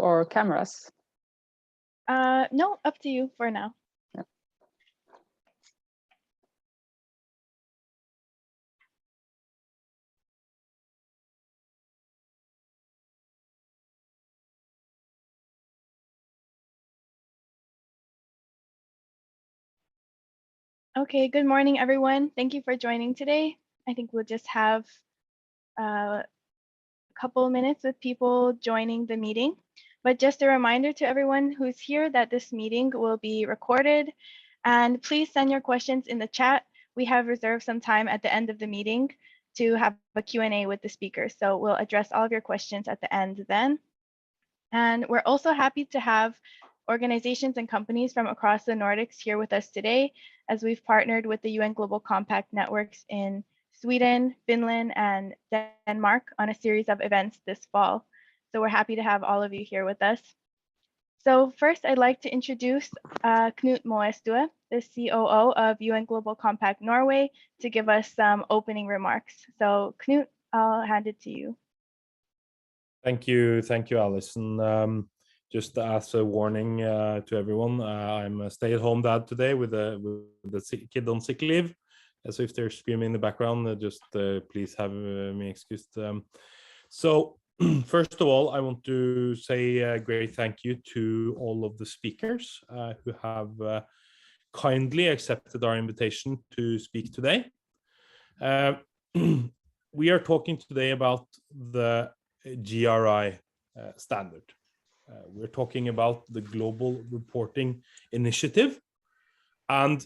or cameras? No, up to you for now. Yeah. Okay, good morning, everyone. Thank you for joining today. I think we'll just have a couple minutes with people joining the meeting. But just a reminder to everyone who's here that this meeting will be recorded. And please send your questions in the chat. We have reserved some time at the end of the meeting to have a Q&A with the speakers. So we'll address all of your questions at the end then. And we're also happy to have organizations and companies from across the Nordics here with us today, as we've partnered with the UN Global Compact networks in Sweden, Finland, and Denmark on a series of events this fall. So we're happy to have all of you here with us. So first, I'd like to introduce Knut Moestue, the COO of UN Global Compact Norway, to give us some opening remarks. So Knut, I'll hand it to you. Thank you, Alison. Just as a warning to everyone, I'm a stay-at-home dad today with a kid on sick leave. So if they're screaming in the background, just please have me excused. So first of all, I want to say a great thank you to all of the speakers who have kindly accepted our invitation to speak today. We are talking today about the GRI standard. We're talking about the Global Reporting Initiative, and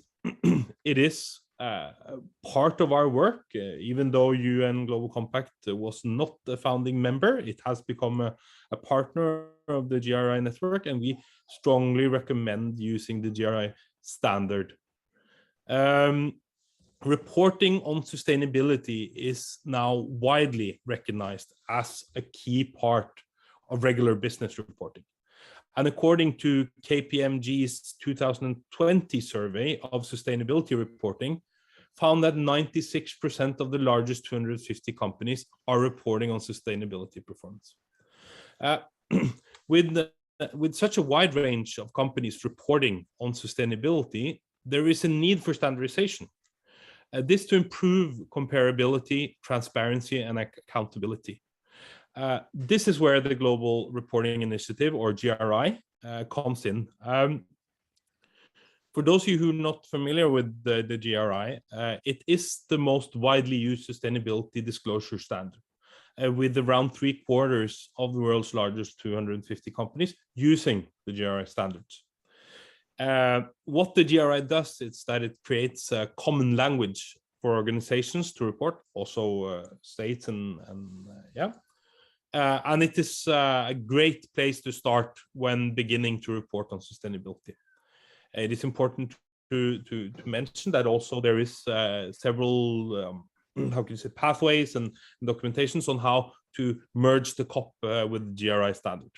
it is part of our work. Even though UN Global Compact was not a founding member, it has become a partner of the GRI network, and we strongly recommend using the GRI standard. Reporting on sustainability is now widely recognized as a key part of regular business reporting. And according to KPMG's 2020 survey of sustainability reporting, found that 96% of the largest 250 companies are reporting on sustainability performance. With such a wide range of companies reporting on sustainability, there is a need for standardization. This to improve comparability, transparency, and accountability. This is where the Global Reporting Initiative, or GRI, comes in. For those of you who are not familiar with the GRI, it is the most widely used sustainability disclosure standard, with around 3/4 of the world's largest 250 companies using the GRI standards. What the GRI does is that it creates a common language for organizations to report, also states and it is a great place to start when beginning to report on sustainability. It is important to mention that also there is several how can you say, pathways and documentations on how to merge the COP with the GRI standard.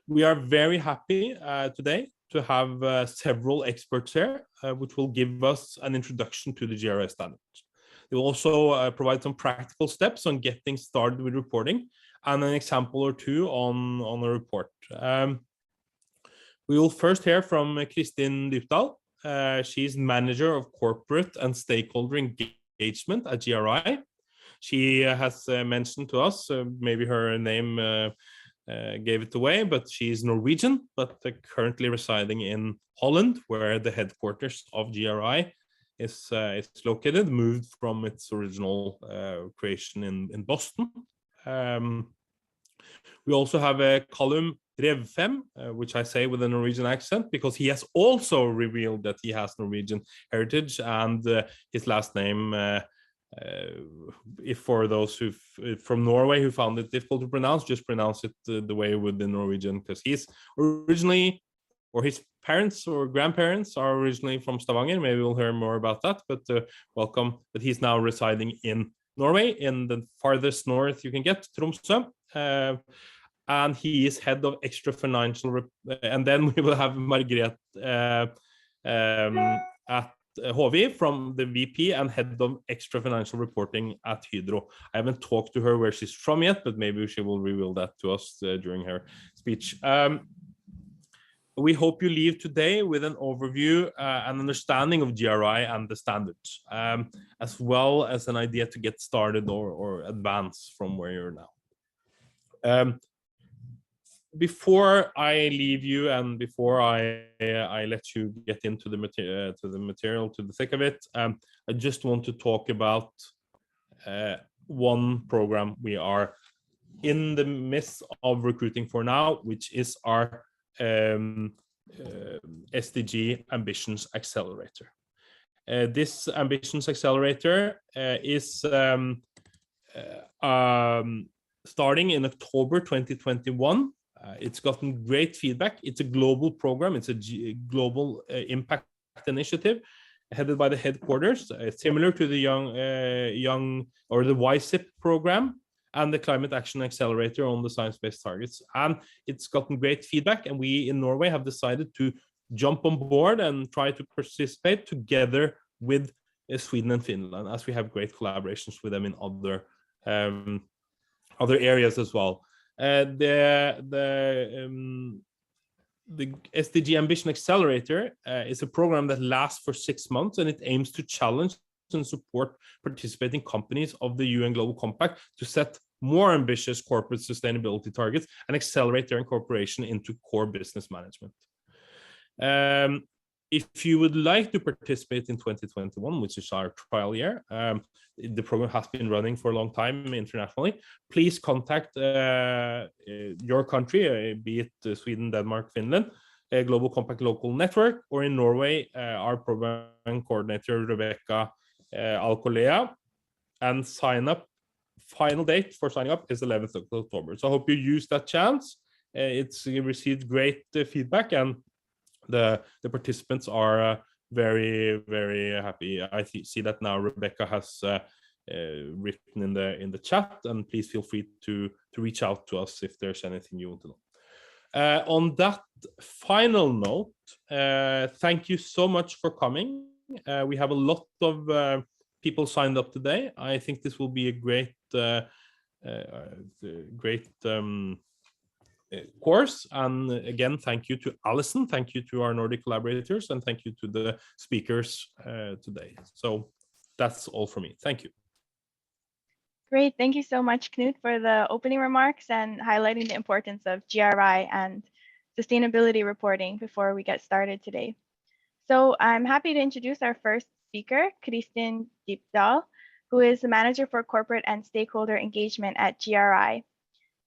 We are very happy today to have several experts here, which will give us an introduction to the GRI standards. They will also provide some practical steps on getting started with reporting and an example or two on a report. We will first hear from Kristin Dypdahl. She's Manager of Corporate and Stakeholder Engagement at GRI. She has mentioned to us, maybe her name gave it away, but she's Norwegian, but currently residing in Holland, where the headquarters of GRI is located, moved from its original creation in Boston. We also have a Colum Revfem, which I say with a Norwegian accent, because he has also revealed that he has Norwegian heritage, and his last name, if for those who from Norway who found it difficult to pronounce, just pronounce it the way with the Norwegian, because he's originally, or his parents or grandparents are originally from Stavanger. Maybe we'll hear more about that, but welcome. But he's now residing in Norway, in the farthest north you can get, Tromsø. And he is head of extra financial, and then we will have Margrete at Hovi from the VP and head of extra financial reporting at Hydro. I haven't talked to her where she's from yet, but maybe she will reveal that to us during her speech. We hope you leave today with an overview and understanding of GRI and the standards, as well as an idea to get started or advance from where you're now. Before I leave you and before I let you get into the material, to the thick of it, I just want to talk about one program we are in the midst of recruiting for now, which is our SDG Ambitions Accelerator. This Ambitions Accelerator is starting in October 2021. It's gotten great feedback. It's a global program. It's a global impact initiative headed by the headquarters, similar to the young or the YSIP program and the Climate Action Accelerator on the science-based targets. And it's gotten great feedback. And we in Norway have decided to jump on board and try to participate together with Sweden and Finland, as we have great collaborations with them in other areas as well. The SDG Ambition Accelerator is a program that lasts for 6 months, and it aims to challenge and support participating companies of the UN Global Compact to set more ambitious corporate sustainability targets and accelerate their incorporation into core business management. If you would like to participate in 2021, which is our trial year, the program has been running for a long time internationally. Please contact your country, be it Sweden, Denmark, Finland, Global Compact Local Network, or in Norway, our program coordinator, Rebecca Alcolea, and sign up. Final date for signing up is 11th of October. So I hope you use that chance. It's received great feedback, and the participants are very, very happy. I see that now Rebecca has written in the chat, and please feel free to reach out to us if there's anything you want to know. On that final note, thank you so much for coming. We have a lot of people signed up today. I think this will be a great course. And again, thank you to Alison, thank you to our Nordic collaborators, and thank you to the speakers today. So that's all for me. Thank you. Great. Thank you so much, Knut, for the opening remarks and highlighting the importance of GRI and sustainability reporting before we get started today. So I'm happy to introduce our first speaker, Kristin Dypdahl, who is the Manager for Corporate and Stakeholder Engagement at GRI.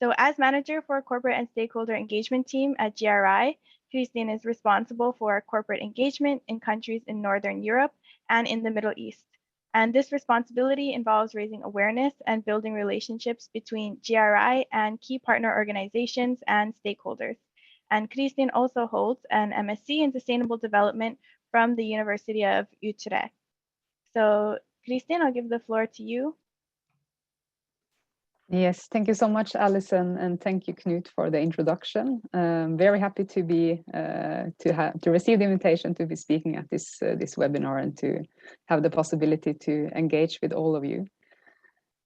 So as Manager for Corporate and Stakeholder Engagement Team at GRI, Kristin is responsible for corporate engagement in countries in Northern Europe and in the Middle East. And this responsibility involves raising awareness and building relationships between GRI and key partner organizations and stakeholders. And Kristin also holds an MSc in Sustainable Development from the University of Utrecht. So Kristin, I'll give the floor to you. Yes, thank you so much, Alison, and thank you, Knut, for the introduction. Very happy to be to receive the invitation to be speaking at this webinar and to have the possibility to engage with all of you.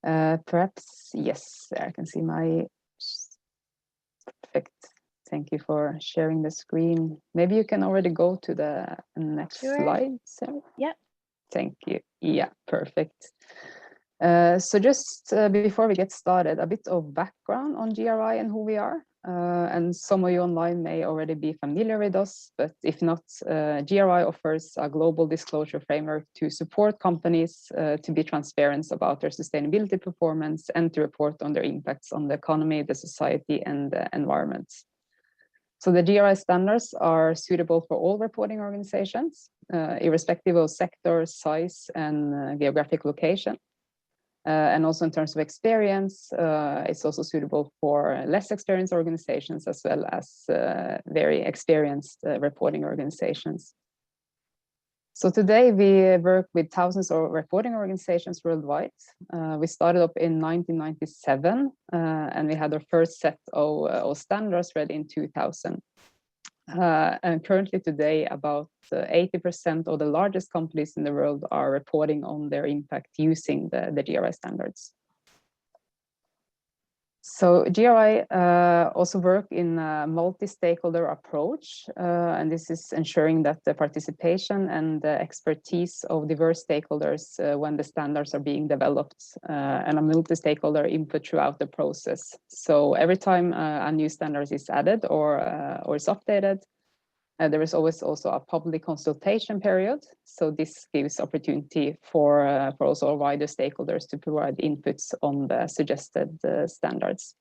Perhaps, yes, I can see my perfect. Thank you for sharing the screen. Maybe you can already go to the next slide. So, yeah. Thank you. Yeah, perfect. So just before we get started, a bit of background on GRI and who we are. And some of you online may already be familiar with us, but if not, GRI offers a global disclosure framework to support companies to be transparent about their sustainability performance and to report on their impacts on the economy, the society, and the environment. So the GRI standards are suitable for all reporting organizations, irrespective of sector, size, and geographic location. And also in terms of experience, it's also suitable for less experienced organizations as well as very experienced reporting organizations. So today we work with thousands of reporting organizations worldwide. We started up in 1997 and we had our first set of standards ready in 2000. And currently today, about 80% of the largest companies in the world are reporting on their impact using the GRI standards. So GRI also work in a multi-stakeholder approach, and this is ensuring that the participation and the expertise of diverse stakeholders when the standards are being developed and a multi-stakeholder input throughout the process. So every time a new standard is added or is updated, there is always also a public consultation period. So this gives opportunity for also wider stakeholders to provide inputs on the suggested standards.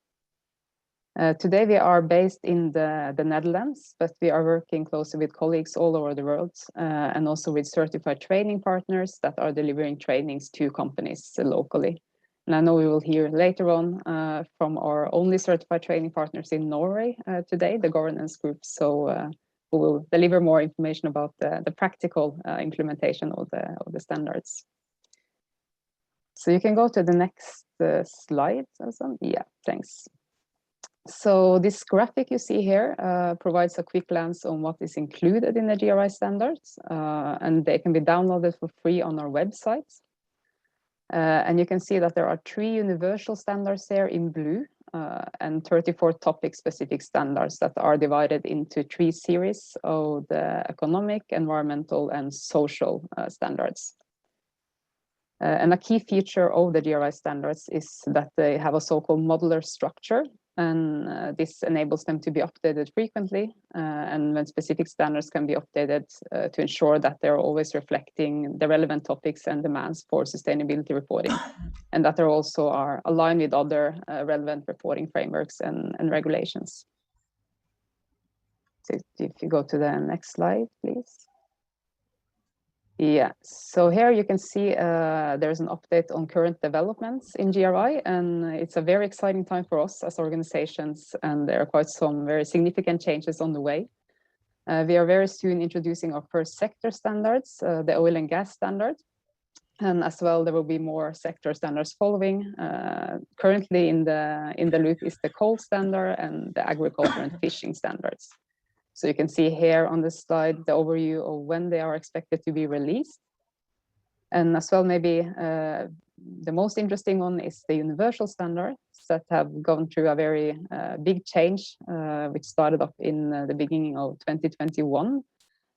Today we are based in the Netherlands, but we are working closely with colleagues all over the world and also with certified training partners that are delivering trainings to companies locally. And I know we will hear later on from our only certified training partners in Norway today, the governance group. So who will deliver more information about the practical implementation of the standards. So you can go to the next slide. Yeah, thanks. So this graphic you see here provides a quick glance on what is included in the GRI standards, and they can be downloaded for free on our website. And you can see that there are 3 universal standards there in blue, and 34 topic-specific standards that are divided into 3 series of the economic, environmental, and social standards. And a key feature of the GRI standards is that they have a so-called modular structure, and this enables them to be updated frequently, and when specific standards can be updated to ensure that they're always reflecting the relevant topics and demands for sustainability reporting, and that they also are aligned with other relevant reporting frameworks and regulations. So if you go to the next slide, please. Yeah, so here you can see there's an update on current developments in GRI, and it's a very exciting time for us as organizations, and there are quite some very significant changes on the way. We are very soon introducing our first sector standards, the oil and gas standard, and as well there will be more sector standards following. Currently in the loop is the coal standard and the agriculture and fishing standards. So you can see here on this slide the overview of when they are expected to be released. And as well, maybe the most interesting one is the universal standards that have gone through a very big change, which started up in the beginning of 2021.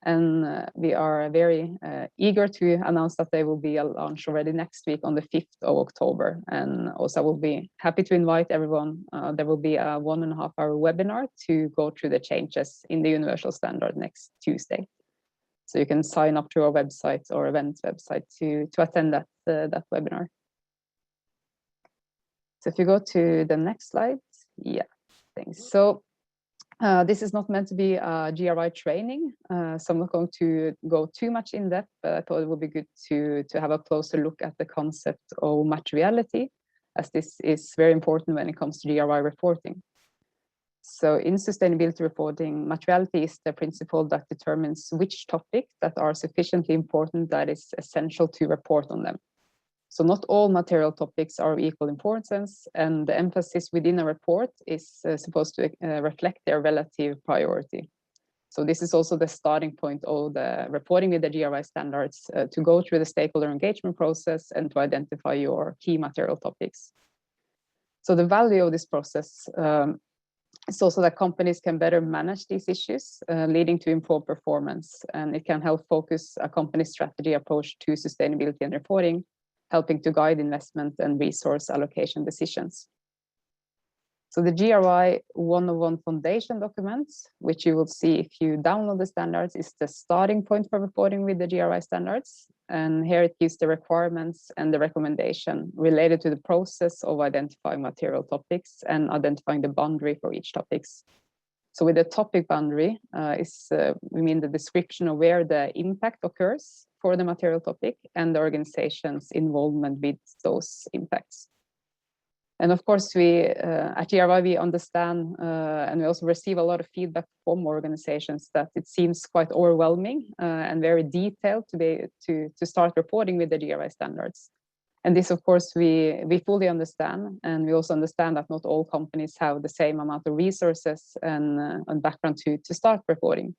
And we are very eager to announce that they will be launched already next week on the 5th of October. And also I will be happy to invite everyone. There will be a 1.5-hour webinar to go through the changes in the universal standard next Tuesday. So you can sign up through our website or events website to attend that webinar. So if you go to the next slide, yeah, thanks. So this is not meant to be a GRI training, so I'm not going to go too much in depth, but I thought it would be good to have a closer look at the concept of materiality, as this is very important when it comes to GRI reporting. So in sustainability reporting, materiality is the principle that determines which topics that are sufficiently important that is essential to report on them. So not all material topics are of equal importance, and the emphasis within a report is supposed to reflect their relative priority. So this is also the starting point of the reporting with the GRI standards, to go through the stakeholder engagement process and to identify your key material topics. So the value of this process is also that companies can better manage these issues, leading to improved performance, and it can help focus a company's strategy approach to sustainability and reporting, helping to guide investment and resource allocation decisions. So the GRI 101 foundation documents, which you will see if you download the standards, is the starting point for reporting with the GRI standards. And here it gives the requirements and the recommendation related to the process of identifying material topics and identifying the boundary for each topics. So with the topic boundary, we mean the description of where the impact occurs for the material topic and the organization's involvement with those impacts. And of course, we at GRI, we understand and we also receive a lot of feedback from organizations that it seems quite overwhelming and very detailed to start reporting with the GRI standards. And this, of course, we fully understand, and we also understand that not all companies have the same amount of resources and background to start reporting.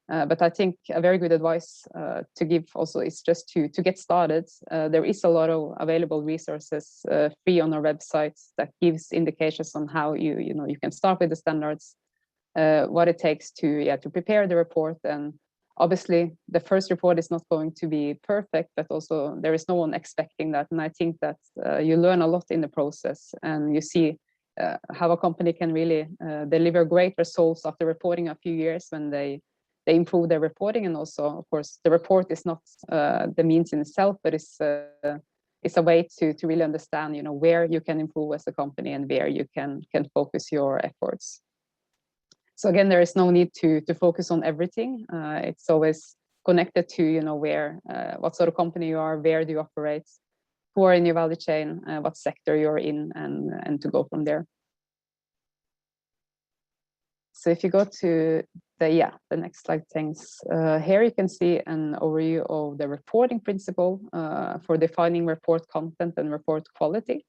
But I think a very good advice to give also is just to get started. There is a lot of available resources free on our website that gives indications on how you can start with the standards, what it takes to prepare the report. And obviously the first report is not going to be perfect, but also there is no one expecting that. And I think that you learn a lot in the process, and you see how a company can really deliver great results after reporting a few years when they improve their reporting. And also, of course, the report is not the means in itself, but it's a way to really understand, where you can improve as a company and where you can focus your efforts. So again, there is no need to focus on everything. It's always connected to, where, what sort of company you are, where do you operate, who are in your value chain, what sector you're in, and to go from there. So if you go to the next slide, thanks. Here you can see an overview of the reporting principle for defining report content and report quality.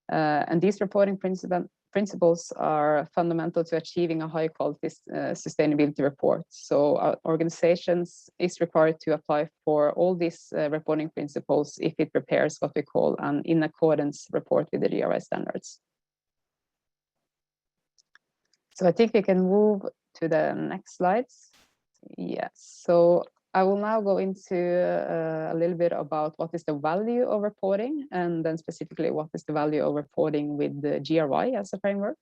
And these reporting principles are fundamental to achieving a high quality sustainability report. So organizations is required to apply for all these reporting principles if it prepares what we call an in accordance report with the GRI standards. So I think we can move to the next slides. Yes, so I will now go into a little bit about what is the value of reporting, and then specifically what is the value of reporting with the GRI as a framework.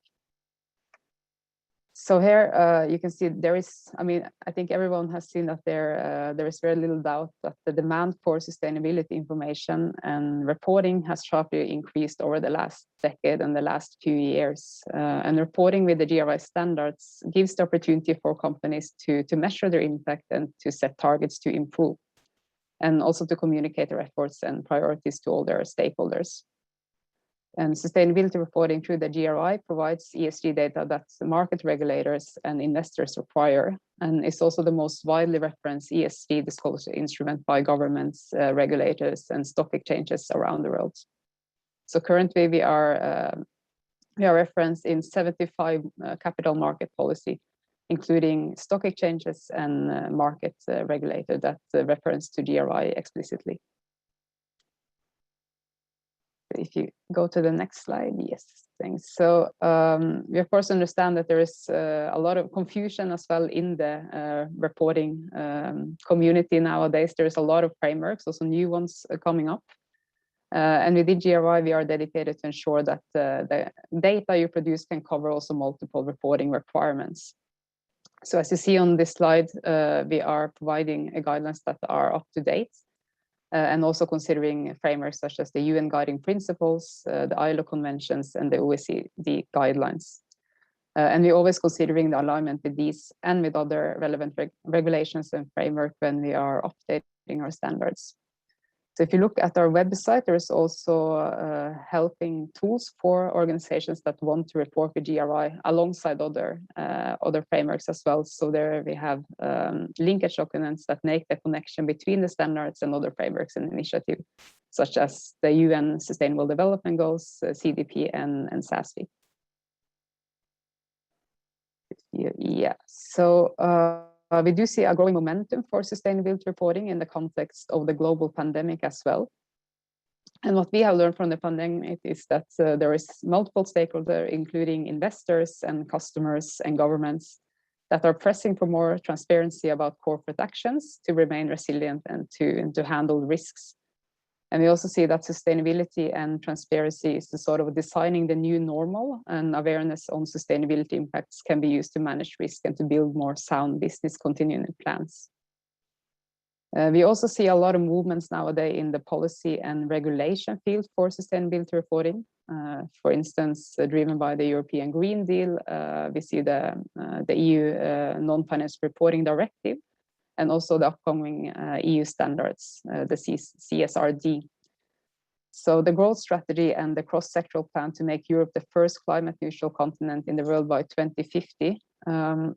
So here you can see there is, I think everyone has seen that there is very little doubt that the demand for sustainability information and reporting has sharply increased over the last decade and the last few years. And reporting with the GRI standards gives the opportunity for companies to measure their impact and to set targets to improve, and also to communicate their efforts and priorities to all their stakeholders. And sustainability reporting through the GRI provides ESG data that market regulators and investors require, and is also the most widely referenced ESG disclosure instrument by governments, regulators, and stock exchanges around the world. So currently we are referenced in 75 capital market policy, including stock exchanges and market regulator that reference to GRI explicitly. If you go to the next slide, yes, thanks. So we of course understand that there is a lot of confusion as well in the reporting community nowadays. There's a lot of frameworks, also new ones coming up. And within GRI, we are dedicated to ensure that the data you produce can cover also multiple reporting requirements. So as you see on this slide, we are providing guidelines that are up to date. And also considering frameworks such as the UN Guiding Principles, the ILO conventions, and the OECD guidelines. And we're always considering the alignment with these and with other relevant regulations and framework when we are updating our standards. So if you look at our website, there is also helping tools for organizations that want to report with GRI alongside other frameworks as well. So there we have linkage documents that make the connection between the standards and other frameworks and initiatives, such as the UN Sustainable Development Goals, CDP, and SASB. Yeah, so we do see a growing momentum for sustainability reporting in the context of the global pandemic as well. And what we have learned from the pandemic is that there is multiple stakeholders, including investors and customers and governments, that are pressing for more transparency about corporate actions to remain resilient and to handle risks. And we also see that sustainability and transparency is the sort of designing the new normal, and awareness on sustainability impacts can be used to manage risk and to build more sound business continuity plans. We also see a lot of movements nowadays in the policy and regulation field for sustainability reporting. For instance, driven by the European Green Deal, we see the EU Non-Financial Reporting Directive, and also the upcoming EU standards, the CSRD. So the growth strategy and the cross-sectoral plan to make Europe the first climate neutral continent in the world by 2050. And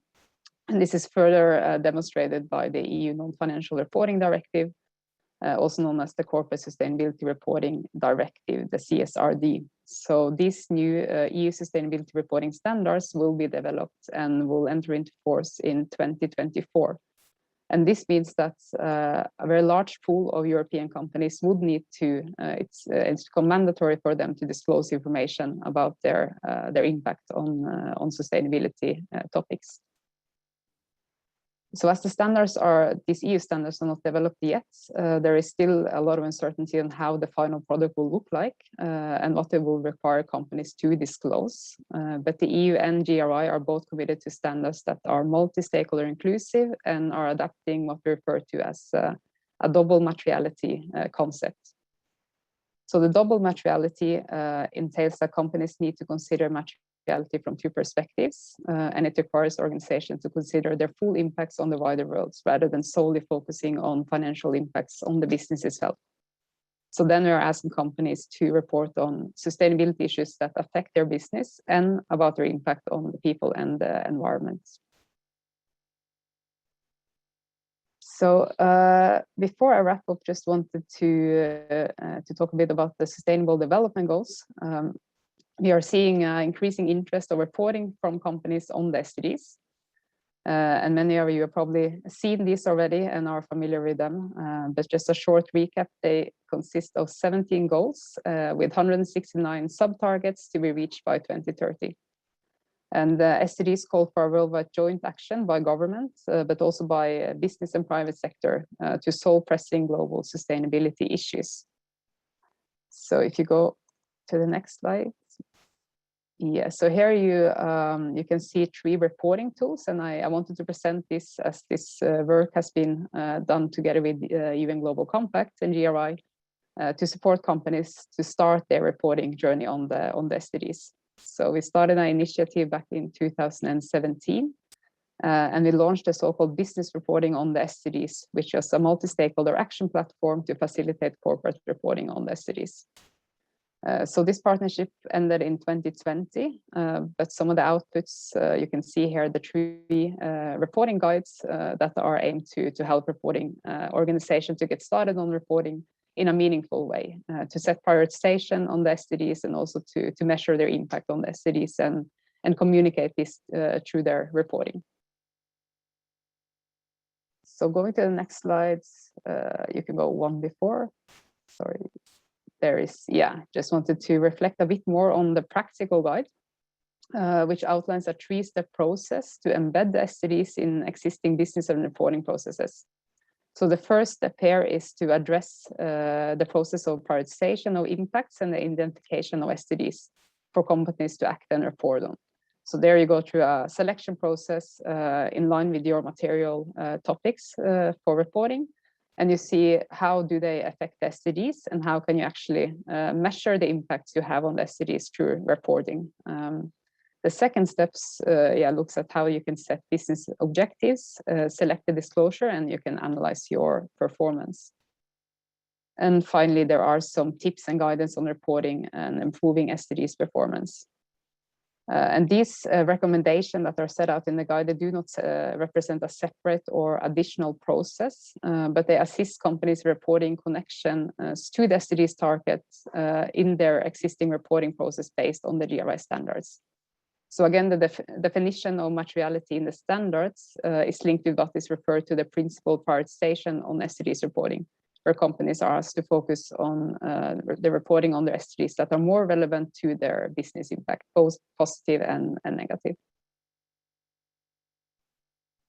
this is further demonstrated by the EU Non-Financial Reporting Directive, also known as the Corporate Sustainability Reporting Directive, the CSRD. So these new EU sustainability reporting standards will be developed and will enter into force in 2024. And this means that a very large pool of European companies would need to, it's become mandatory for them to disclose information about their impact on sustainability topics. So as the standards these EU standards are not developed yet, there is still a lot of uncertainty on how the final product will look like and what it will require companies to disclose. But the EU and GRI are both committed to standards that are multi-stakeholder inclusive and are adapting what we refer to as a double materiality concept. So the double materiality entails that companies need to consider materiality from two perspectives, and it requires organizations to consider their full impacts on the wider world rather than solely focusing on financial impacts on the business itself. So then we are asking companies to report on sustainability issues that affect their business and about their impact on the people and the environment. So before I wrap up, just wanted to talk a bit about the Sustainable Development Goals. We are seeing increasing interest of reporting from companies on the SDGs. And many of you have probably seen these already and are familiar with them. But just a short recap, they consist of 17 goals with 169 sub-targets to be reached by 2030. And the SDGs call for a worldwide joint action by government, but also by business and private sector to solve pressing global sustainability issues. So if you go to the next slide. Yeah, so here you can see 3 reporting tools, and I wanted to present this as this work has been done together with UN Global Compact and GRI to support companies to start their reporting journey on the SDGs. So we started an initiative back in 2017, and we launched a so-called business reporting on the SDGs, which is a multi-stakeholder action platform to facilitate corporate reporting on the SDGs. So this partnership ended in 2020, but some of the outputs you can see here, the 3 reporting guides that are aimed to help reporting organizations to get started on reporting in a meaningful way, to set prioritization on the SDGs and also to measure their impact on the SDGs and communicate this through their reporting. So going to the next slides, you can go one before, sorry. There is, yeah, just wanted to reflect a bit more on the practical guide, which outlines a 3-step process to embed the SDGs in existing business and reporting processes. So the first step here is to address the process of prioritization of impacts and the identification of SDGs for companies to act and report on. So there you go through a selection process in line with your material topics for reporting. And you see how do they affect the SDGs and how can you actually measure the impacts you have on the SDGs through reporting. The second steps looks at how you can set business objectives, select the disclosure, and you can analyze your performance. And finally, there are some tips and guidance on reporting and improving SDGs performance. And these recommendations that are set out in the guide, they do not represent a separate or additional process, but they assist companies reporting connection to the SDGs targets in their existing reporting process based on the GRI standards. So again, the definition of materiality in the standards is linked with what is referred to the principal prioritization on SDGs reporting, where companies are asked to focus on the reporting on their SDGs that are more relevant to their business impact, both positive and negative.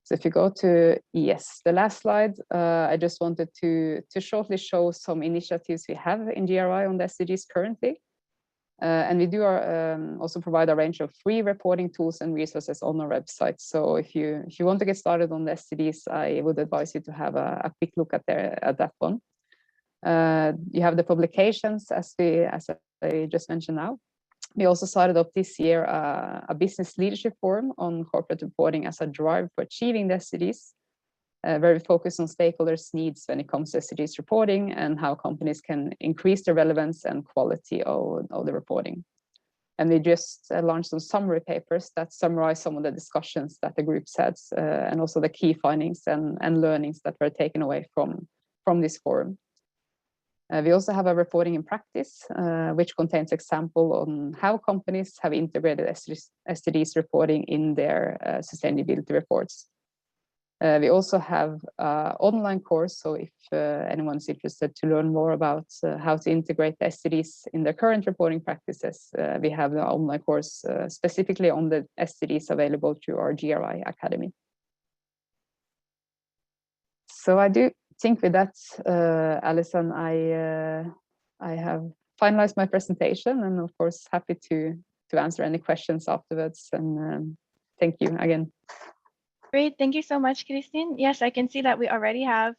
So if you go to, yes, the last slide, I just wanted to shortly show some initiatives we have in GRI on the SDGs currently. And we do also provide a range of free reporting tools and resources on our website. So if you want to get started on the SDGs, I would advise you to have a quick look at that one. You have the publications, as I just mentioned now. We also started up this year a business leadership forum on corporate reporting as a drive for achieving the SDGs, where we focus on stakeholders' needs when it comes to SDGs reporting and how companies can increase the relevance and quality of the reporting. And we just launched some summary papers that summarize some of the discussions that the groups had and also the key findings and learnings that were taken away from this forum. We also have a reporting in practice, which contains example on how companies have integrated SDGs reporting in their sustainability reports. We also have an online course, so if anyone's interested to learn more about how to integrate the SDGs in their current reporting practices, we have the online course specifically on the SDGs available through our GRI Academy. So I do think with that, Alison, I have finalized my presentation, and of course happy to answer any questions afterwards. And thank you again. Great, thank you so much, Kristin. Yes, I can see that we already have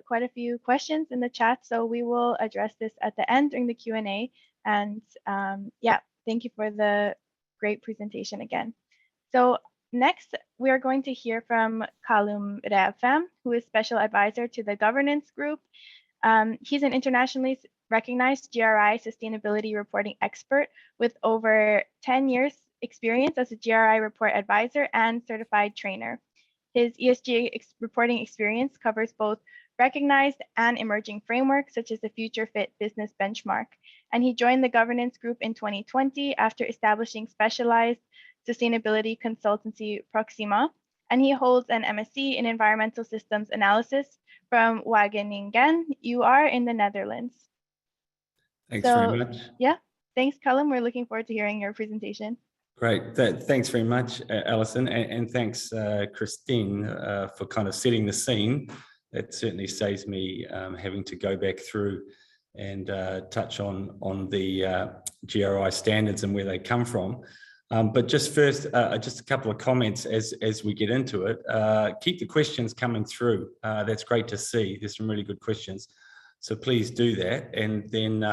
quite a few questions in the chat, so we will address this at the end during the Q&A. And yeah, thank you for the great presentation again. So next, we are going to hear from Colum Revfem, who is Special Advisor to the Governance Group. He's an internationally recognized GRI sustainability reporting expert with over 10 years experience as a GRI report advisor and certified trainer. His ESG reporting experience covers both recognized and emerging frameworks, such as the Future Fit Business Benchmark. And he joined the governance group in 2020 after establishing specialized sustainability consultancy Proxima. And he holds an MSc in environmental systems analysis from Wageningen, UR in the Netherlands. Thanks very much. Yeah, thanks, Colum. We're looking forward to hearing your presentation. Great. Thanks very much, Alison, and thanks, Kristin, for kind of setting the scene. That certainly saves me having to go back through and touch on the GRI standards and where they come from. But just first, just a couple of comments as we get into it. Keep the questions coming through. That's great to see. There's some really good questions. So please do that. And then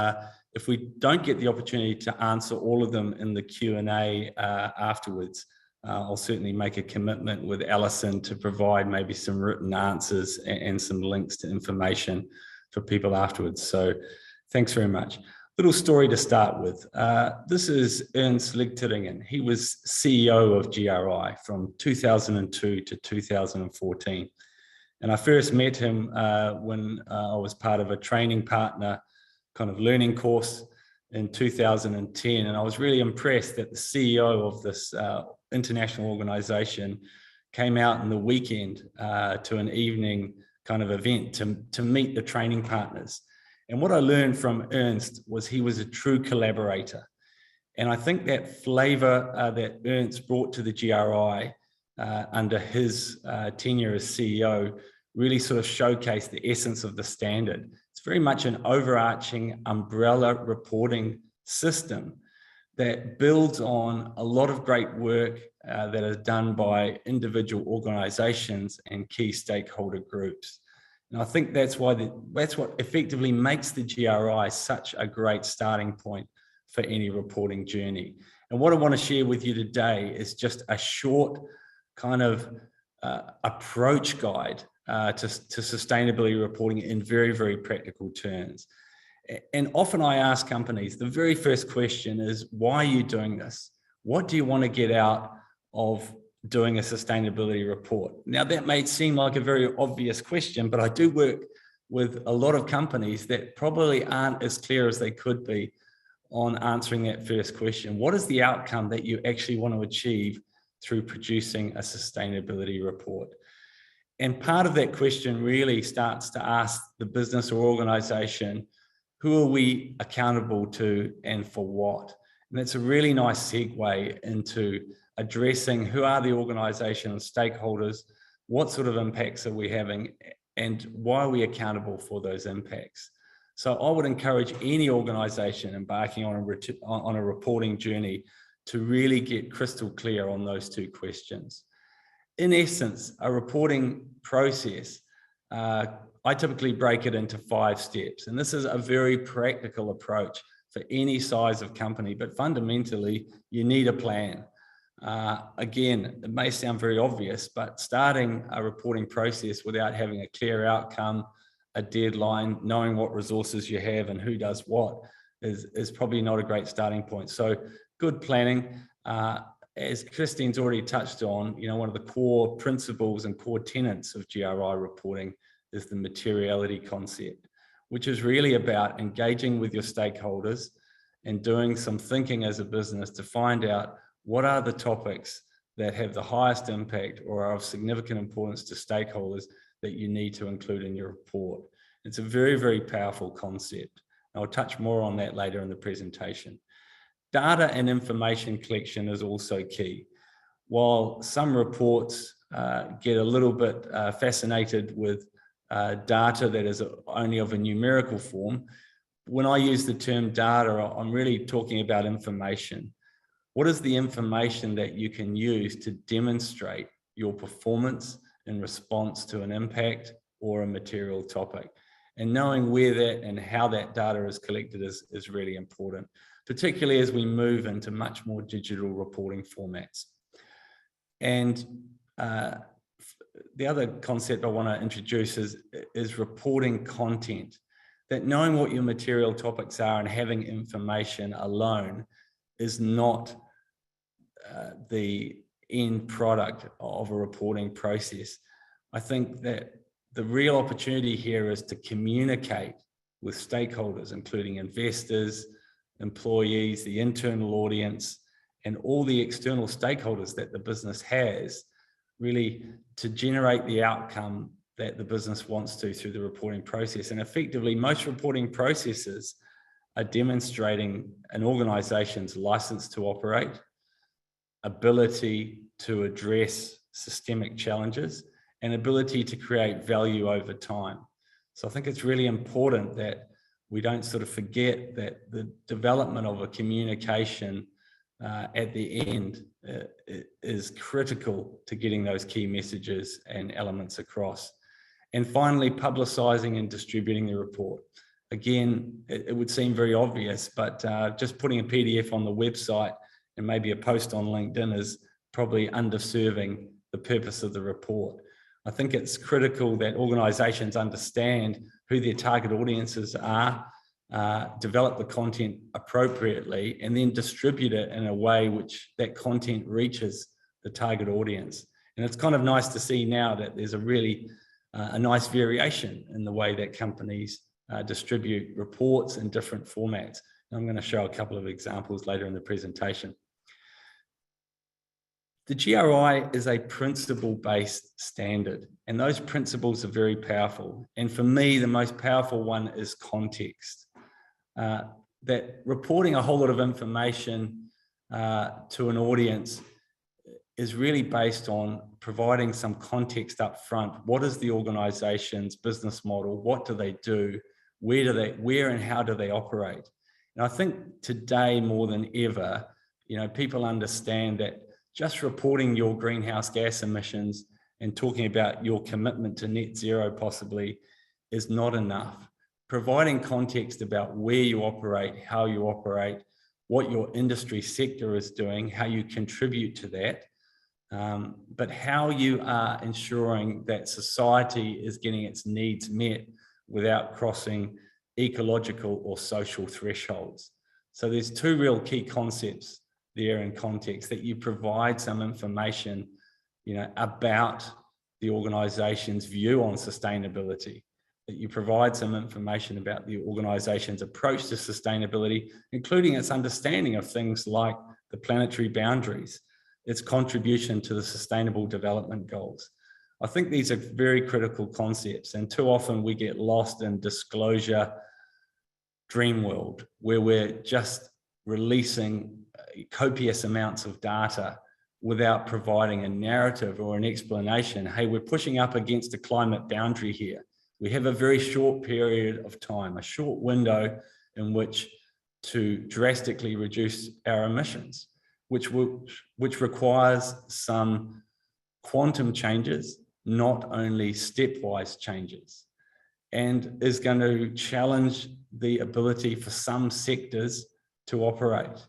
if we don't get the opportunity to answer all of them in the Q&A afterwards, I'll certainly make a commitment with Alison to provide maybe some written answers and some links to information for people afterwards. So thanks very much. Little story to start with. This is Ernst Rhatigan. He was CEO of GRI from 2002 to 2014. And I first met him when I was part of a training partner kind of learning course in 2010. And I was really impressed that the CEO of this international organization came out in the weekend to an evening kind of event to meet the training partners. And what I learned from Ernst was he was a true collaborator. And I think that flavor that Ernst brought to the GRI under his tenure as CEO really sort of showcased the essence of the standard. It's very much an overarching umbrella reporting system that builds on a lot of great work that is done by individual organizations and key stakeholder groups. And I think that's what effectively makes the GRI such a great starting point for any reporting journey. And what I want to share with you today is just a short kind of approach guide to sustainability reporting in very, very practical terms. And often I ask companies, the very first question is, why are you doing this? What do you want to get out of doing a sustainability report? Now, that may seem like a very obvious question, but I do work with a lot of companies that probably aren't as clear as they could be on answering that first question. What is the outcome that you actually want to achieve through producing a sustainability report? And part of that question really starts to ask the business or organization, who are we accountable to and for what? And that's a really nice segue into addressing who are the organization and stakeholders, what sort of impacts are we having, and why are we accountable for those impacts? So I would encourage any organization embarking on a reporting journey to really get crystal clear on those two questions. In essence, a reporting process, I typically break it into 5 steps. And this is a very practical approach for any size of company, but fundamentally, you need a plan. Again, it may sound very obvious, but starting a reporting process without having a clear outcome, a deadline, knowing what resources you have and who does what is probably not a great starting point. So good planning. As Kristin's already touched on, one of the core principles and core tenets of GRI reporting is the materiality concept. which is really about engaging with your stakeholders and doing some thinking as a business to find out what are the topics that have the highest impact or are of significant importance to stakeholders that you need to include in your report. It's a very, very powerful concept. I'll touch more on that later in the presentation. Data and information collection is also key. While some reports get a little bit fascinated with data that is only of a numerical form, when I use the term data, I'm really talking about information. What is the information that you can use to demonstrate your performance in response to an impact or a material topic? And knowing where that and how that data is collected is really important, particularly as we move into much more digital reporting formats. And the other concept I want to introduce is reporting content. That knowing what your material topics are and having information alone is not the end product of a reporting process. I think that the real opportunity here is to communicate with stakeholders, including investors, employees, the internal audience, and all the external stakeholders that the business has, really to generate the outcome that the business wants to through the reporting process. And effectively, most reporting processes are demonstrating an organization's license to operate, ability to address systemic challenges, and ability to create value over time. So I think it's really important that we don't sort of forget that the development of a communication at the end is critical to getting those key messages and elements across. And finally, publicizing and distributing the report. Again, it would seem very obvious, but just putting a PDF on the website and maybe a post on LinkedIn is probably underserving the purpose of the report. I think it's critical that organizations understand who their target audiences are, develop the content appropriately, and then distribute it in a way which that content reaches the target audience. And it's kind of nice to see now that there's a really a nice variation in the way that companies distribute reports in different formats. And I'm going to show a couple of examples later in the presentation. The GRI is a principle-based standard, and those principles are very powerful. And for me, the most powerful one is context. That reporting a whole lot of information to an audience is really based on providing some context up front. What is the organization's business model? What do they do? Where and how do they operate? And I think today more than ever, people understand that just reporting your greenhouse gas emissions and talking about your commitment to net zero possibly is not enough. Providing context about where you operate, how you operate, what your industry sector is doing, how you contribute to that, but how you are ensuring that society is getting its needs met without crossing ecological or social thresholds. So there's two real key concepts there in context, that you provide some information, about the organization's view on sustainability, that you provide some information about the organization's approach to sustainability, including its understanding of things like the planetary boundaries, its contribution to the Sustainable Development Goals. I think these are very critical concepts, and too often we get lost in disclosure dream world, where we're just releasing copious amounts of data without providing a narrative or an explanation. Hey, we're pushing up against a climate boundary here. We have a very short period of time, a short window in which to drastically reduce our emissions, which requires some quantum changes, not only stepwise changes, and is going to challenge the ability for some sectors to operate.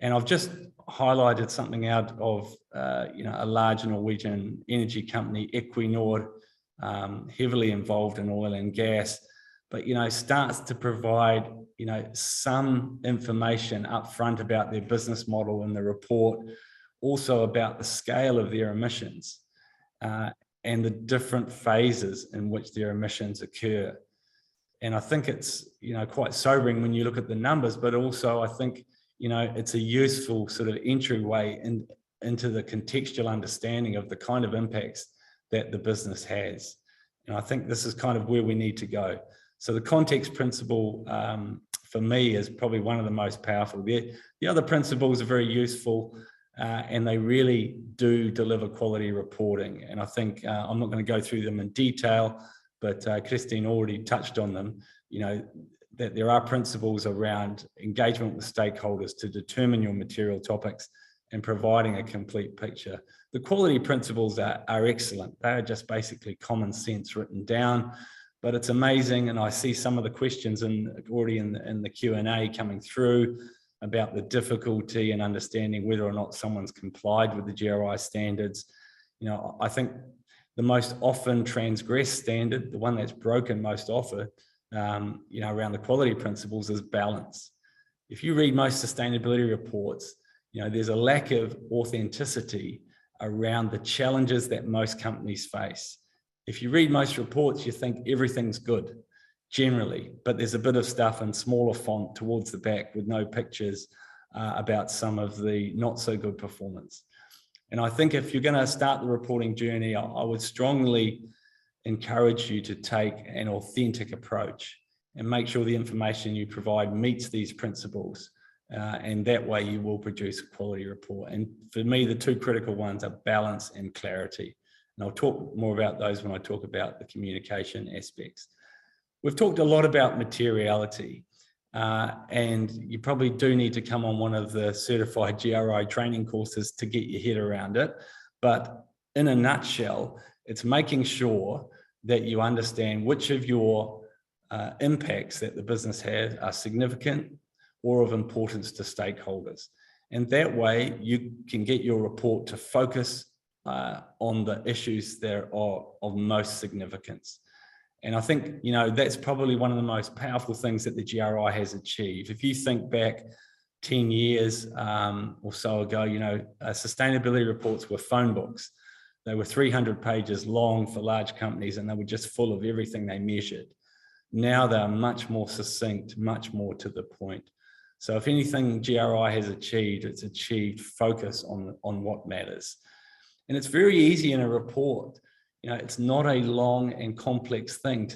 And I've just highlighted something out of a large Norwegian energy company, Equinor, heavily involved in oil and gas, but starts to provide some information up front about their business model in the report, also about the scale of their emissions and the different phases in which their emissions occur. And I think it's, quite sobering when you look at the numbers, but also I think, it's a useful sort of entryway into the contextual understanding of the kind of impacts that the business has. And I think this is kind of where we need to go. So the context principle for me is probably one of the most powerful. The other principles are very useful and they really do deliver quality reporting. And I think I'm not going to go through them in detail, but Kristin already touched on them, that there are principles around engagement with stakeholders to determine your material topics and providing a complete picture. The quality principles are excellent. They are just basically common sense written down, but it's amazing. And I see some of the questions already in the Q&A coming through about the difficulty in understanding whether or not someone's complied with the GRI standards. I think the most often transgressed standard, the one that's broken most often, around the quality principles is balance. If you read most sustainability reports, there's a lack of authenticity around the challenges that most companies face. If you read most reports, you think everything's good, generally, but there's a bit of stuff in smaller font towards the back with no pictures about some of the not so good performance. And I think if you're going to start the reporting journey, I would strongly encourage you to take an authentic approach and make sure the information you provide meets these principles. And that way you will produce a quality report. And for me, the two critical ones are balance and clarity. And I'll talk more about those when I talk about the communication aspects. We've talked a lot about materiality, and you probably do need to come on one of the certified GRI training courses to get your head around it. But in a nutshell, it's making sure that you understand which of your impacts that the business has are significant or of importance to stakeholders. And that way you can get your report to focus on the issues that are of most significance. And I think, that's probably one of the most powerful things that the GRI has achieved. If you think back 10 years or so ago, sustainability reports were phone books. They were 300 pages long for large companies, and they were just full of everything they measured. Now they're much more succinct, much more to the point. So if anything GRI has achieved, it's achieved focus on what matters. And it's very easy in a report. It's not a long and complex thing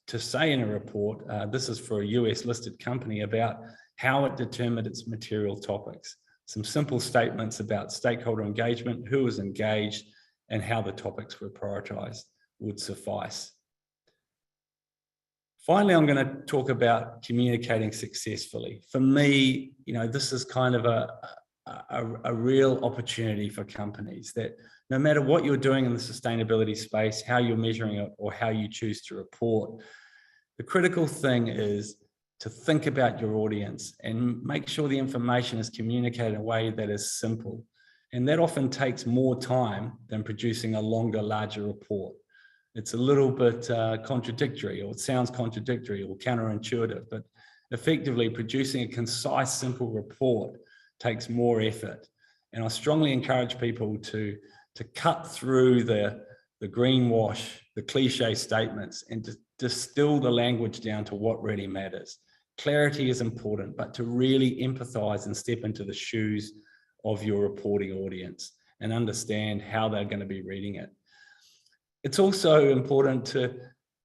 to say in a report. This is for a US listed company about how it determined its material topics. Some simple statements about stakeholder engagement, who was engaged, and how the topics were prioritized would suffice. Finally, I'm going to talk about communicating successfully. For me, this is kind of a real opportunity for companies that no matter what you're doing in the sustainability space, how you're measuring it, or how you choose to report, the critical thing is to think about your audience and make sure the information is communicated in a way that is simple. And that often takes more time than producing a longer, larger report. It's a little bit contradictory, or it sounds contradictory or counterintuitive, but effectively producing a concise, simple report takes more effort. And I strongly encourage people to cut through the greenwash, the cliche statements, and to distill the language down to what really matters. Clarity is important, but to really empathize and step into the shoes of your reporting audience and understand how they're going to be reading it. It's also important to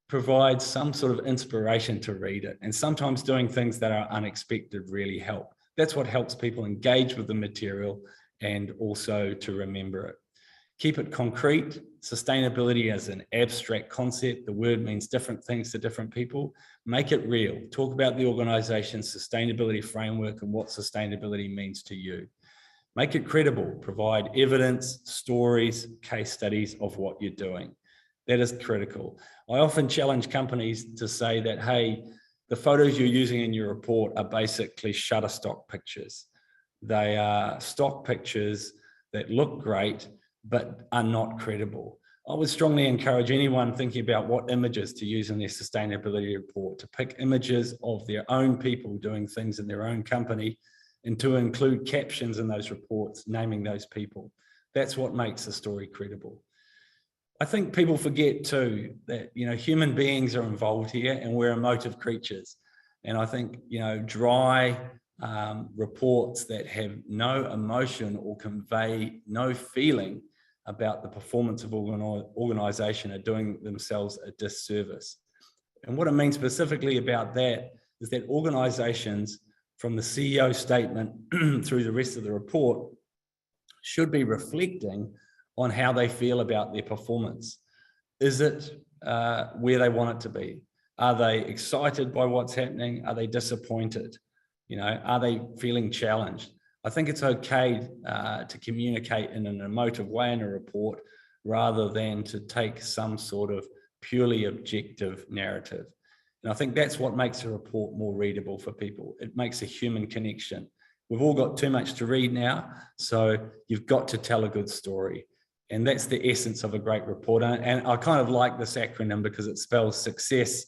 provide some sort of inspiration to read it. And sometimes doing things that are unexpected really help. That's what helps people engage with the material and also to remember it. Keep it concrete. Sustainability as an abstract concept. The word means different things to different people. Make it real. Talk about the organization's sustainability framework and what sustainability means to you. Make it credible. Provide evidence, stories, case studies of what you're doing. That is critical. I often challenge companies to say that, hey, the photos you're using in your report are basically Shutterstock pictures. They are stock pictures that look great, but are not credible. I would strongly encourage anyone thinking about what images to use in their sustainability report to pick images of their own people doing things in their own company and to include captions in those reports naming those people. That's what makes the story credible. I think people forget too that, human beings are involved here and we're emotive creatures. And I think, dry reports that have no emotion or convey no feeling about the performance of organization are doing themselves a disservice. And what I mean specifically about that is that organizations, from the CEO statement through the rest of the report, should be reflecting on how they feel about their performance. Is it where they want it to be? Are they excited by what's happening? Are they disappointed? Are they feeling challenged? I think it's okay to communicate in an emotive way in a report rather than to take some sort of purely objective narrative. And I think that's what makes a report more readable for people. It makes a human connection. We've all got too much to read now, so you've got to tell a good story. And that's the essence of a great report. And I kind of like this acronym because it spells success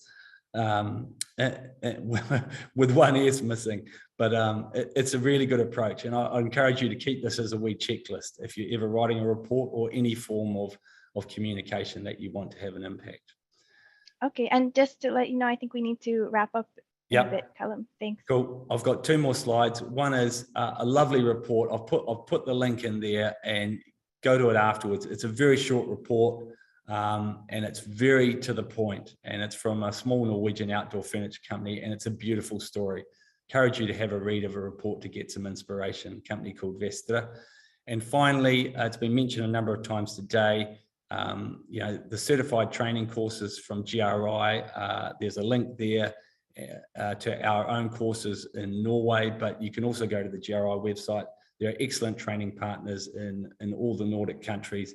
with one S missing. But it's a really good approach. And I encourage you to keep this as a wee checklist if you're ever writing a report or any form of communication that you want to have an impact. Okay, and just to let you know, I think we need to wrap up in a bit, Colum. Thanks. Cool. I've got two more slides. One is a lovely report. I've put the link in there and go to it afterwards. It's a very short report and it's very to the point. And it's from a small Norwegian outdoor furniture company, and it's a beautiful story. Encourage you to have a read of a report to get some inspiration. A company called Vestra. And finally, it's been mentioned a number of times today. The certified training courses from GRI, there's a link there to our own courses in Norway, but you can also go to the GRI website. There are excellent training partners in all the Nordic countries,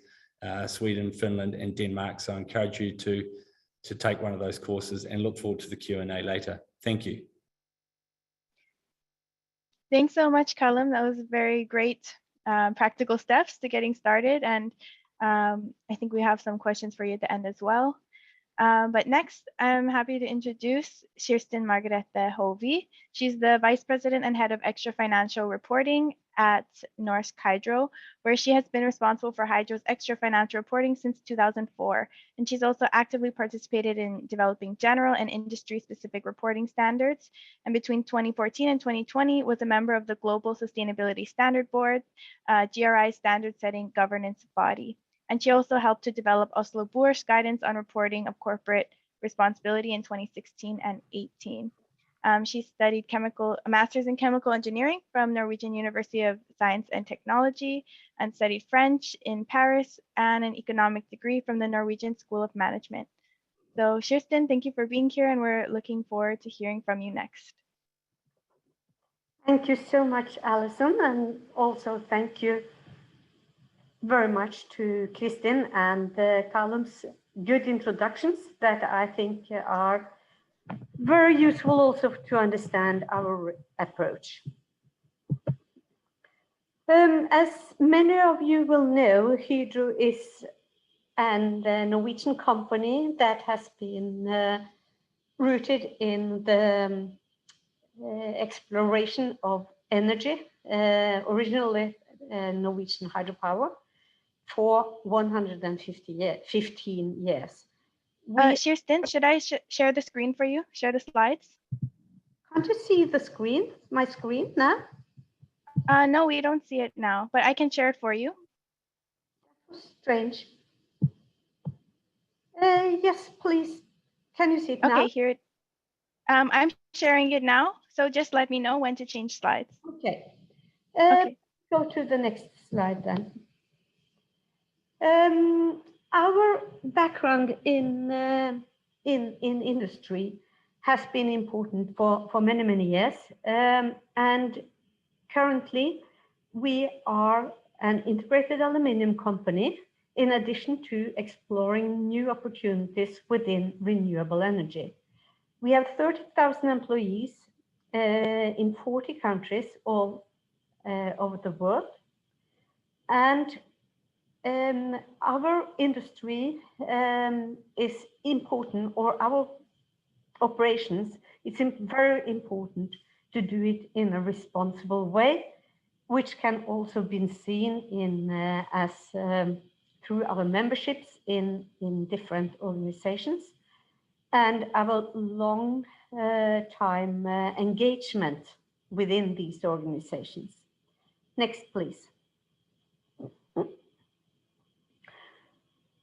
Sweden, Finland, and Denmark. So I encourage you to take one of those courses and look forward to the Q&A later. Thank you. Thanks so much, Colum. That was very great practical steps to getting started. And I think we have some questions for you at the end as well. But next, I'm happy to introduce Kirsten Margrete Hovi. She's the Vice President and Head of Extra Financial Reporting at Norsk Hydro, where she has been responsible for Hydro's extra financial reporting since 2004. And she's also actively participated in developing general and industry-specific reporting standards. And between 2014 and 2020 was a member of the Global Sustainability Standard Board, GRI standard setting governance body. And she also helped to develop Oslo Børs guidance on reporting of corporate responsibility in 2016 and 18. She studied a master's in chemical engineering from Norwegian University of Science and Technology and studied French in Paris and an economic degree from the Norwegian School of Management. So Kirsten, thank you for being here, and we're looking forward to hearing from you next. Thank you so much, Alison, and also thank you very much to Kristin and Colum's good introductions that I think are very useful also to understand our approach. As many of you will know, Hydro is a Norwegian company that has been rooted in the exploration of energy, originally Norwegian hydropower, for 15 years. Kirsten, should I share the screen for you? Share the slides? Can't you see the screen, my screen now? No, we don't see it now, but I can share it for you. Strange. Yes, please. Can you see it now? Okay, here it. I'm sharing it now, so just let me know when to change slides. Okay. Okay. Go to the next slide then. Our background in industry has been important for many years, and currently we are an integrated aluminium company in addition to exploring new opportunities within renewable energy. We have 30,000 employees in 40 countries all over the world, and our industry is important, or our operations, it's very important to do it in a responsible way, which can also be seen in as through our memberships in different organizations and our long time engagement within these organizations. Next, please.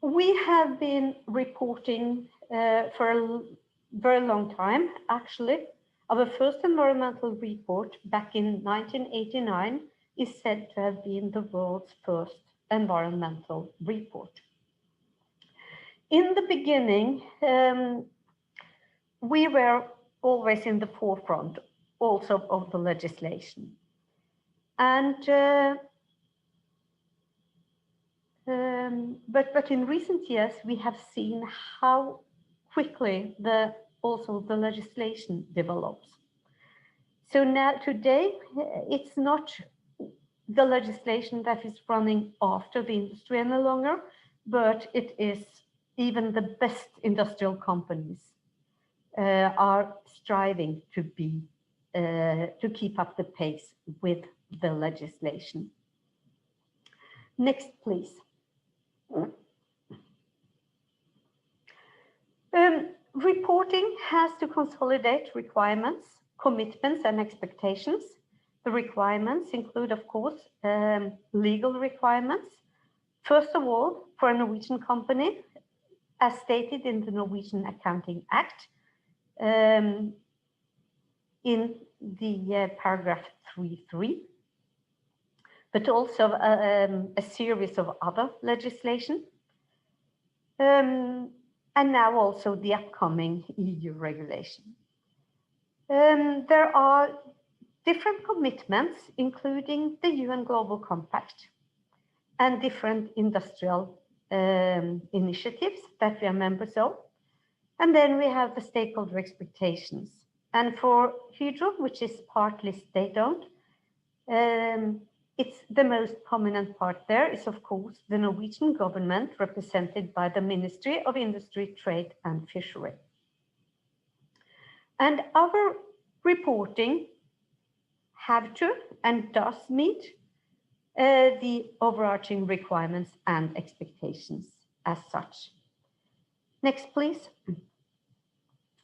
We have been reporting for a very long time. Actually, our first environmental report back in 1989 is said to have been the world's first environmental report. In the beginning, we were always in the forefront also of the legislation. And but in recent years, we have seen how quickly also the legislation develops. So now today, it's not the legislation that is running after the industry any longer, but it is even the best industrial companies are striving to keep up the pace with the legislation. Next, please. Reporting has to consolidate requirements, commitments, and expectations. The requirements include, of course, legal requirements. First of all, for a Norwegian company, as stated in the Norwegian Accounting Act, in the paragraph 3.3, but also a series of other legislation. And now also the upcoming EU regulation. There are different commitments, including the UN Global Compact and different industrial initiatives that we are members of. And then we have the stakeholder expectations. And for Hydro, which is partly state-owned, it's the most prominent part there is, of course, the Norwegian government represented by the Ministry of Industry, Trade and Fishery. And our reporting have to and does meet the overarching requirements and expectations as such. Next, please.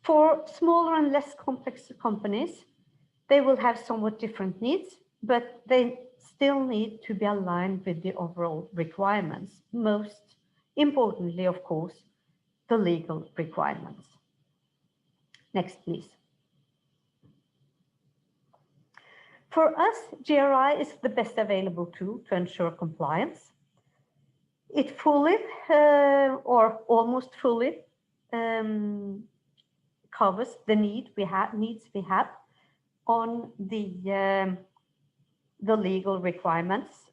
For smaller and less complex companies, they will have somewhat different needs, but they still need to be aligned with the overall requirements. Most importantly, of course, the legal requirements. Next, please. For us, GRI is the best available tool to ensure compliance. It fully, or almost fully, covers the needs we have on the legal requirements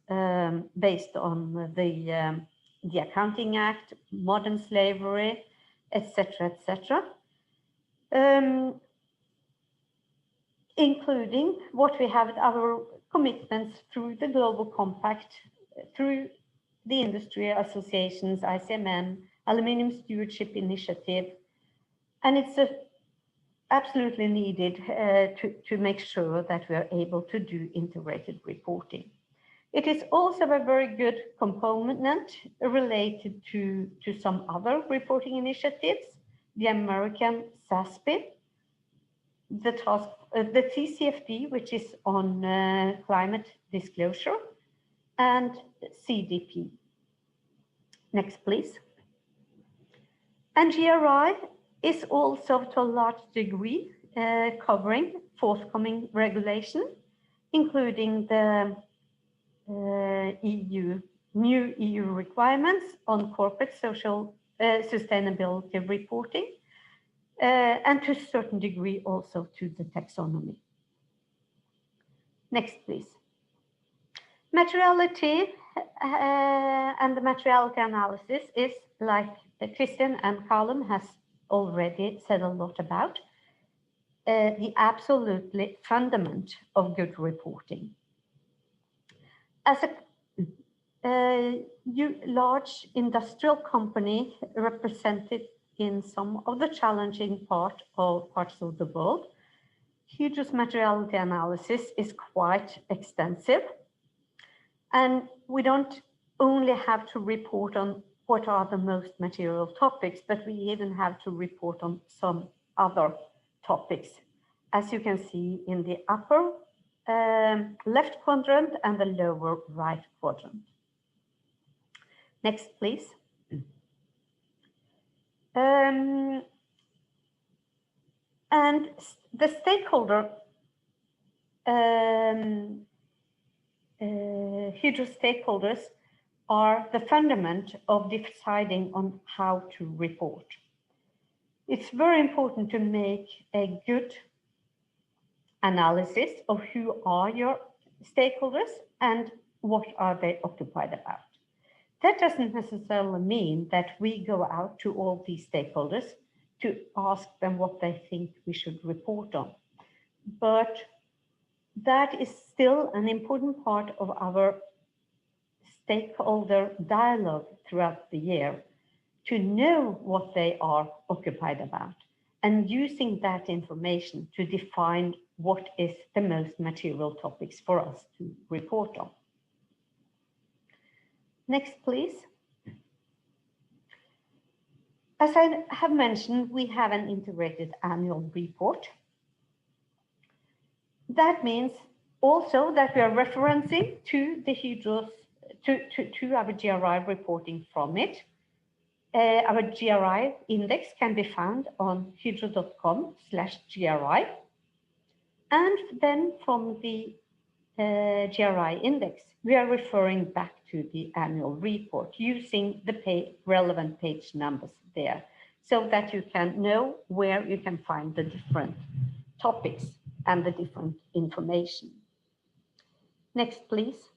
based on the Accounting Act, modern slavery, etc., etc. Including what we have our commitments through the Global Compact, through the industry associations, ICMM, Aluminium Stewardship Initiative, and it's absolutely needed to make sure that we are able to do integrated reporting. It is also a very good component related to some other reporting initiatives, the American SASB, the TCFD, which is on climate disclosure, and CDP. Next, please. And GRI is also to a large degree covering forthcoming regulation, including the new EU requirements on corporate social sustainability reporting, and to a certain degree also to the taxonomy. Next, please. Materiality and the materiality analysis is, like Kristin and Colum has already said a lot about, the absolutely fundament of good reporting. As a large industrial company represented in some of the challenging parts of the world, Hydro's materiality analysis is quite extensive, and we don't only have to report on what are the most material topics, but we even have to report on some other topics, as you can see in the upper left quadrant and the lower right quadrant. Next, please. And the stakeholder, Hydro stakeholders are the fundament of deciding on how to report. It's very important to make a good analysis of who are your stakeholders and what are they occupied about. That doesn't necessarily mean that we go out to all these stakeholders to ask them what they think we should report on. But that is still an important part of our stakeholder dialogue throughout the year, to know what they are occupied about and using that information to define what is the most material topics for us to report on. Next, please. As I have mentioned, we have an integrated annual report. That means also that we are referencing to the Hydro's, to our GRI reporting from it. Our GRI index can be found on hydro.com/GRI. And then from the GRI index, we are referring back to the annual report using the relevant page numbers there, so that you can know where you can find the different topics and the different information. Next, please.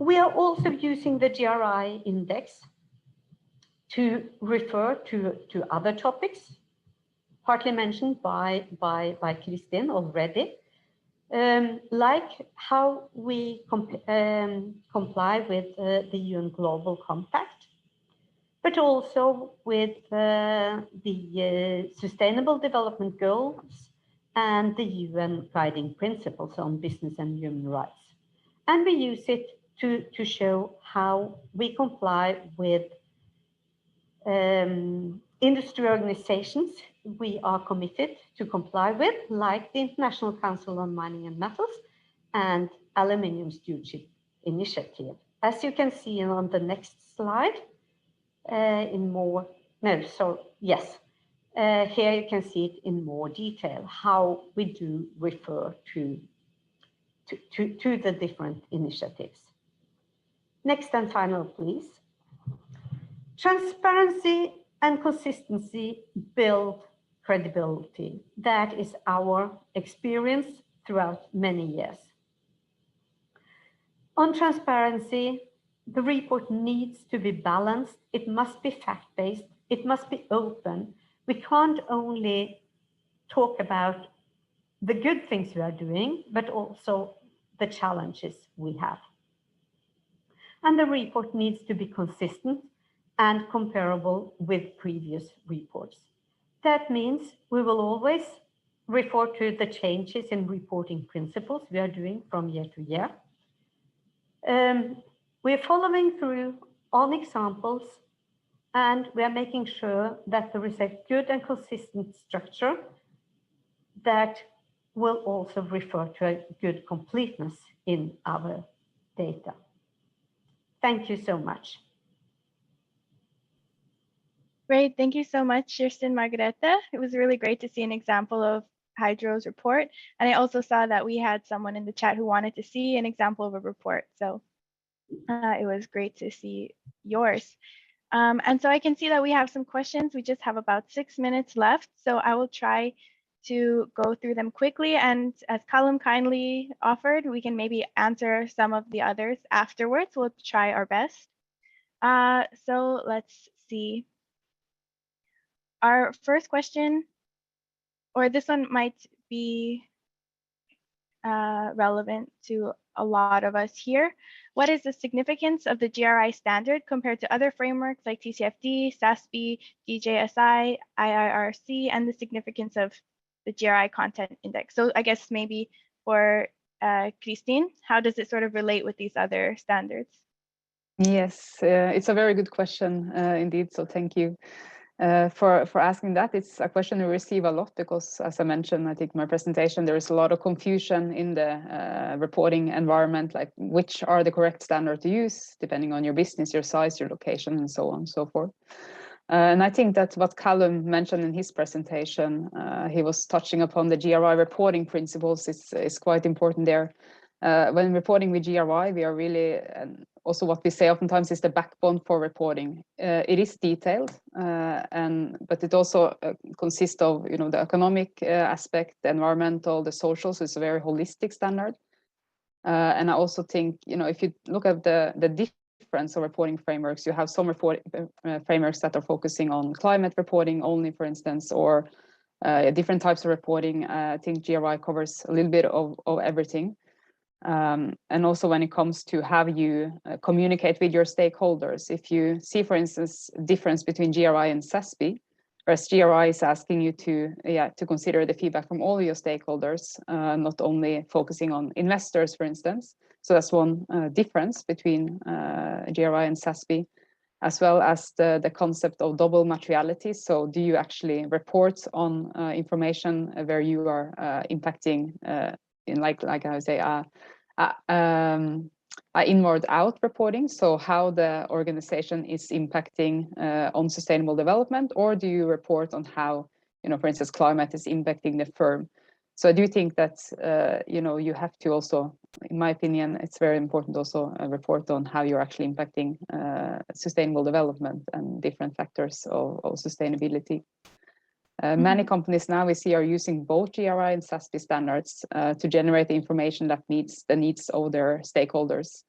We are also using the GRI index to refer to other topics, partly mentioned by Kristin already, like how we comply with the UN Global Compact, but also with the Sustainable Development Goals and the UN Guiding Principles on Business and Human Rights. And we use it to show how we comply with industry organizations we are committed to comply with, like the International Council on Mining and Metals and Aluminium Stewardship Initiative. As you can see on the next slide, here you can see it in more detail, how we do refer to the different initiatives. Next and final, please. Transparency and consistency build credibility. That is our experience throughout many years. On transparency, the report needs to be balanced. It must be fact-based. It must be open. We can't only talk about the good things we are doing, but also the challenges we have. And the report needs to be consistent and comparable with previous reports. That means we will always refer to the changes in reporting principles we are doing from year to year. We're following through on examples, and we are making sure that there is a good and consistent structure that will also refer to a good completeness in our data. Thank you so much. Great, thank you so much, Kirsten, Margrete. It was really great to see an example of Hydro's report. And I also saw that we had someone in the chat who wanted to see an example of a report. So it was great to see yours. And so I can see that we have some questions. We just have about 6 minutes left. So I will try to go through them quickly. And as Colum kindly offered, we can maybe answer some of the others afterwards. We'll try our best. So let's see. Our first question, or this one might be relevant to a lot of us here. What is the significance of the GRI standard compared to other frameworks like TCFD, SASB, DJSI, IIRC, and the significance of the GRI content index? So I guess maybe for Kristin, how does it sort of relate with these other standards? Yes, it's a very good question indeed. So thank you for asking that. It's a question we receive a lot because, as I mentioned, I think in my presentation, there is a lot of confusion in the reporting environment, like which are the correct standard to use, depending on your business, your size, your location, and so on and so forth. And I think that what Colum mentioned in his presentation, he was touching upon the GRI reporting principles is quite important there. When reporting with GRI, we are really, also what we say oftentimes is the backbone for reporting. It is detailed, but it also consists of the economic aspect, the environmental, the social, so it's a very holistic standard. And I also think, if you look at the difference of reporting frameworks, you have some reporting frameworks that are focusing on climate reporting only, for instance, or different types of reporting. I think GRI covers a little bit of everything. And also when it comes to how you communicate with your stakeholders, if you see, for instance, difference between GRI and SASB, whereas GRI is asking you to consider the feedback from all your stakeholders, not only focusing on investors, for instance. So that's one difference between GRI and SASB, as well as the concept of double materiality. So do you actually report on information where you are impacting in like I would say inward out reporting, so how the organization is impacting on sustainable development, or do you report on how, for instance, climate is impacting the firm? So I do think that you have to also, in my opinion, it's very important also report on how you're actually impacting sustainable development and different factors of sustainability. Many companies now we see are using both GRI and SASB standards to generate the information that meets the needs of their stakeholders.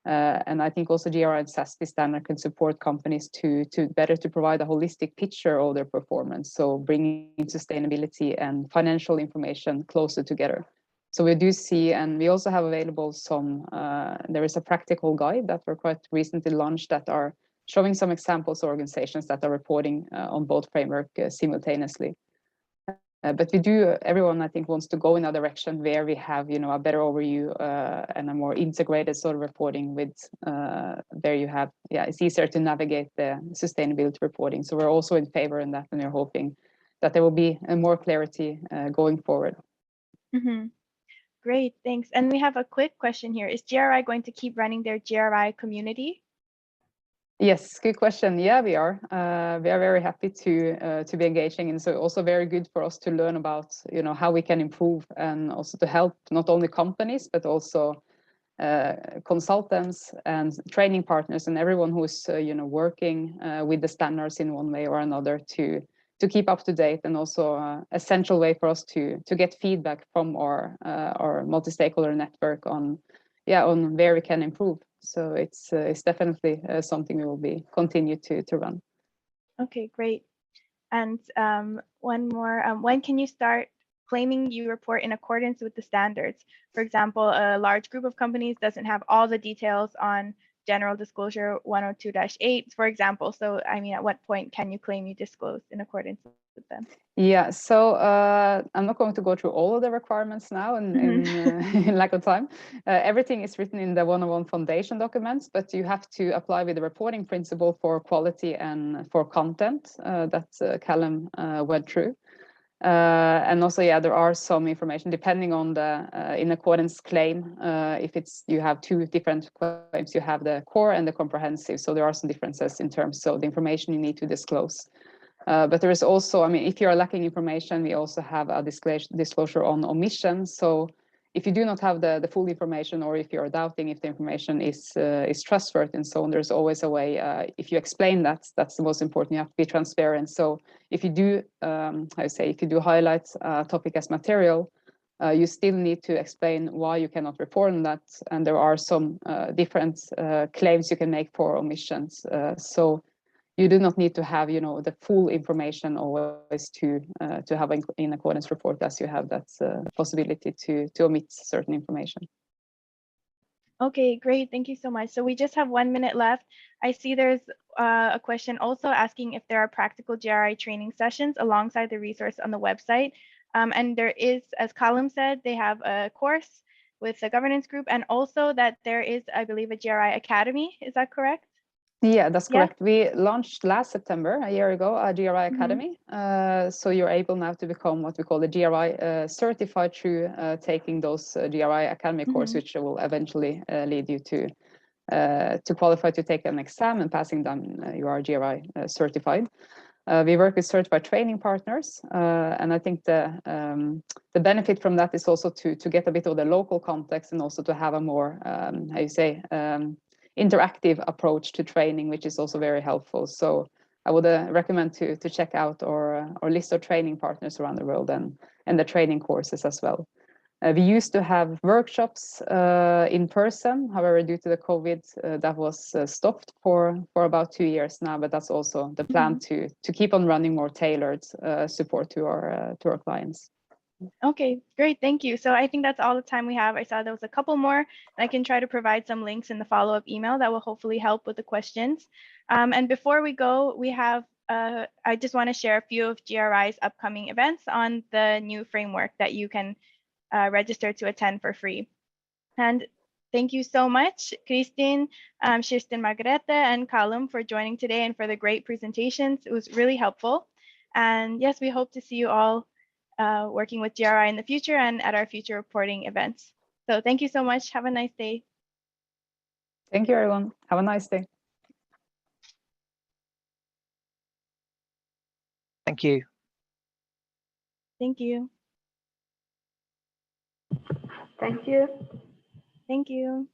And I think also GRI and SASB standard can support companies to better provide a holistic picture of their performance. So bringing sustainability and financial information closer together. So we do see, and we also have available there is a practical guide that were quite recently launched that are showing some examples of organizations that are reporting on both framework simultaneously. But everyone I think wants to go in a direction where we have a better overview and a more integrated sort of reporting with there you have, it's easier to navigate the sustainability reporting. So we're also in favor in that, and we're hoping that there will be more clarity going forward. Mm-hmm. Great, thanks. And we have a quick question here. Is GRI going to keep running their GRI community? Yes, good question. Yeah, we are. We are very happy to be engaging, and so also very good for us to learn about how we can improve, and also to help not only companies but also consultants and training partners and everyone who's working with the standards in one way or another to keep up to date, and also essential way for us to get feedback from our multi-stakeholder network on where we can improve. So it's definitely something we will continue to run. Okay, great. And one more, when can you start claiming you report in accordance with the standards? For example, a large group of companies doesn't have all the details on General Disclosure 102-8, for example. So, I mean, at what point can you claim you disclose in accordance with them? Yeah, so I'm not going to go through all of the requirements now in lack of time. Everything is written in the 101 foundation documents, but you have to apply with the reporting principle for quality and for content that Colum went through. And also, there are some information depending on the in accordance claim. If you have two different claims, you have the core and the comprehensive. So there are some differences in terms of the information you need to disclose. But there is also, if you are lacking information, we also have a disclosure on omission. So if you do not have the full information, or if you're doubting if the information is trustworthy and so on, there's always a way. If you explain that's the most important. You have to be transparent. So if you do, if you do highlight a topic as material, you still need to explain why you cannot report on that. And there are some different claims you can make for omissions. So you do not need to have, the full information always to have an in accordance report, as you have that possibility to omit certain information. Okay, great. Thank you so much. So we just have 1 minute left. I see there's a question also asking if there are practical GRI training sessions alongside the resource on the website. And there is, as Colum said, they have a course with the governance group, and also that there is, I believe, a GRI Academy. Is that correct? Yeah, that's Yeah. correct. We launched last September, a year ago, a GRI Mhm. Academy. So you're able now to become what we call the GRI certified through taking those GRI Academy course, which will eventually lead you to qualify to take an exam, and passing them, you are GRI certified. We work with certified training partners, and I think the benefit from that is also to get a bit of the local context, and also to have a more, how you say, interactive approach to training, which is also very helpful. So I would recommend to check out our list of training partners around the world, and the training courses as well. We used to have workshops in person. However, due to the COVID, that was stopped for about 2 years now. But that's also the plan to keep on running more tailored support to our clients. Okay, great, thank you. So I think that's all the time we have. I saw there was a couple more, and I can try to provide some links in the follow-up email that will hopefully help with the questions. And before we go, we have, I just want to share a few of GRI's upcoming events on the new framework that you can register to attend for free. And thank you so much, Kristin, Kirsten, Margrete, and Colum for joining today and for the great presentations. It was really helpful. And yes, we hope to see you all working with GRI in the future and at our future reporting events. So thank you so much. Have a nice day. Thank you, everyone. Have a nice day. Thank you. Thank you. Thank you. Thank you.